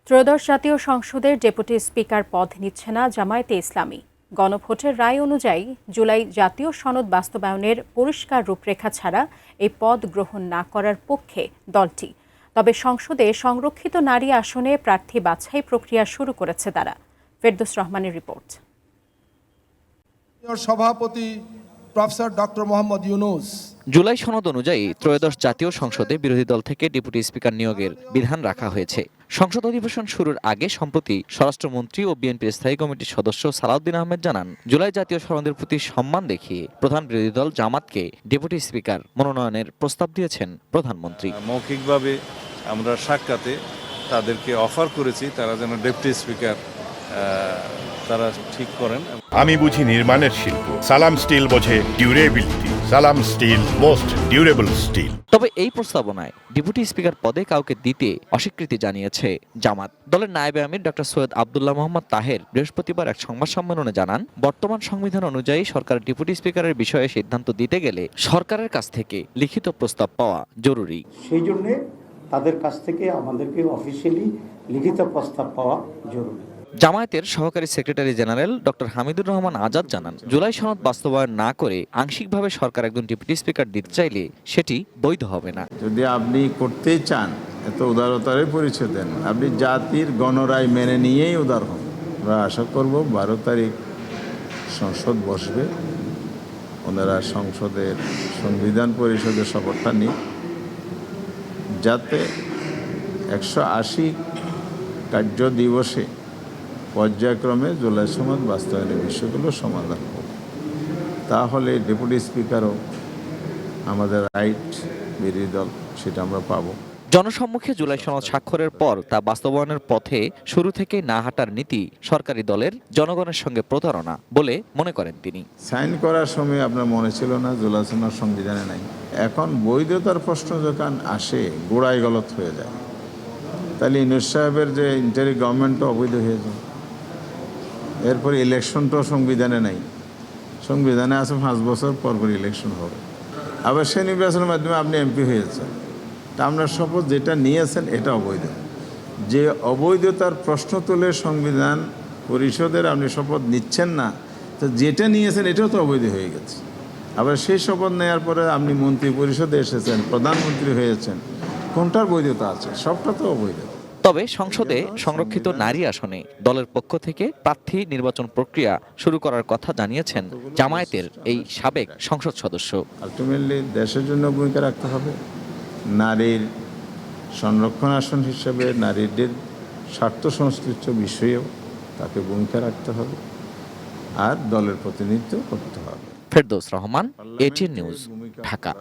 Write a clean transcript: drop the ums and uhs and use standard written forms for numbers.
ত্রয়োদশ জাতীয় সংসদের ডেপুটি স্পিকার পদ নিচ্ছে না জামায়াতে ইসলামী। গণভোটের রায় অনুযায়ী জুলাই জাতীয় সনদ বাস্তবায়নের পরিষ্কার রূপরেখা ছাড়া এই পদ গ্রহণ না করার পক্ষে দলটি। তবে সংসদে সংরক্ষিত নারী আসনে প্রার্থী বাছাই প্রক্রিয়া শুরু করেছে তারা। ফেরদৌস রহমানের রিপোর্ট। সভাপতি প্রফেসর ডক্টর মোহাম্মদ ইউনূস। জুলাই সনদ অনুযায়ী ত্রয়োদশ জাতীয় সংসদে বিরোধী দল থেকে ডেপুটি স্পিকার নিয়োগের বিধান রাখা হয়েছে। সংসদ অধিবেশন শুরুর আগে সম্প্রতি স্বরাষ্ট্রমন্ত্রী ও বিএনপির স্থায়ী কমিটির সদস্য সালাউদ্দিন আহমেদ জানান, জুলাই জাতীয় সনদের প্রতি সম্মান দেখিয়ে প্রধান বিরোধী দল জামাতকে ডেপুটি স্পিকার মনোনয়নের প্রস্তাব দিয়েছেন প্রধানমন্ত্রী। মৌখিকভাবে আমরা সাক্ষাতে তাদেরকে অফার করেছি, তারা যেন ডেপুটি স্পিকার তারা ঠিক করেন। আমি বুঝি নির্মাণের শিল্প, সালাম স্টিল বোঝে ডিউরেবিলিটি। সালাম স্টিল, মোস্ট ডিউরেবল স্টিল। তবে এই প্রস্তাবনায় ডেপুটি স্পিকার পদে কাউকে দিতে অস্বীকৃতি জানিয়েছে জামাত। দলের নায়েবে আমির ডক্টর সৈয়দ আব্দুল্লাহ মোহাম্মদ তাহের বৃহস্পতিবার এক সংবাদ সম্মেলনে জানান, বর্তমান সংবিধান অনুযায়ী সরকার ডেপুটি স্পিকারের বিষয়ে সিদ্ধান্ত দিতে গেলে সরকারের কাছ থেকে লিখিত প্রস্তাব পাওয়া জরুরি। সেই জন্য তাদের কাছ থেকে আমাদেরকে অফিসিয়ালি লিখিত প্রস্তাব পাওয়া জরুরি। জামায়াতের সহকারী secretary general doctor Hamidur Rahman Azad জানান, জুলাই সনদ বাস্তবায়ন না করে আংশিকভাবে সরকার একজন ডেপুটি স্পিকার দিতে চাইলে সেটি বৈধ হবে না। যদি আপনি করতেই চান, এত উদারতারই পরিচয় দেন, আপনি জাতির গণরায় মেনে নিয়েই উদার হন। আমরা আশা করব 12 তারিখ সংসদ বসবে, ওনারা সংসদের সংবিধান পরিষদের শপথটা নিন, যাতে 180 কার্য দিবসে পর্যায়ক্রমে জুলাই সনদ বাস্তবায়নের বিষয়গুলো সমাধান হবে। তাহলে ডেপুটি স্পিকারও আমাদের রাইট, বিরোধী দল সেটা আমরা পাবো। জনসম্মুখে জুলাই সনদ স্বাক্ষরের পর তা বাস্তবায়নের পথে শুরু থেকেই না হাঁটার নীতি সরকারি দলের জনগণের সঙ্গে প্রতারণা বলে মনে করেন তিনি। সাইন করার সময় আপনার মনে ছিল না জুলাই সনদ সংবিধানে নাই। এখন বৈধতার প্রশ্ন যখন আসে, গোড়ায় গলত হয়ে যায়, তাহলে ইউনূস সাহেবের যে ইন্টারি গভর্নমেন্টও অবৈধ হয়ে যায়। এরপর ইলেকশনটাও সংবিধানে নাই, সংবিধানে আছে 5 বছর পর পর ইলেকশন হবে। আবার সেই নির্বাচনের মাধ্যমে আপনি এমপি হয়েছেন, তা আপনার শপথ যেটা নিয়েছেন এটা অবৈধ। যে অবৈধতার প্রশ্ন তুলে সংবিধান পরিষদের আপনি শপথ নিচ্ছেন না, তো যেটা নিয়েছেন এটাও তো অবৈধ হয়ে গেছে। আবার সেই শপথ নেওয়ার পরে আপনি মন্ত্রী পরিষদে এসেছেন, প্রধানমন্ত্রী হয়েছেন, কোনটার বৈধতা আছে? সবটা তো অবৈধ। তবে সংসদে সংরক্ষিত নারী আসনে দলের পক্ষ থেকে প্রার্থী নির্বাচন প্রক্রিয়া শুরু করার কথা জানিয়েছেন জামায়াতের এই সাবেক সংসদ সদস্য। আলটিমেটলি দেশের জন্য ভূমিকা রাখতে হবে। নারীর সংরক্ষণ আসন হিসেবে নারীদের স্বার্থ সংশ্লিষ্ট বিষয়েও তাকে ভূমিকা রাখতে হবে, আর দলের প্রতিনিধিত্ব করতে হবে। Ferdous Rahman, ATN news, Dhaka.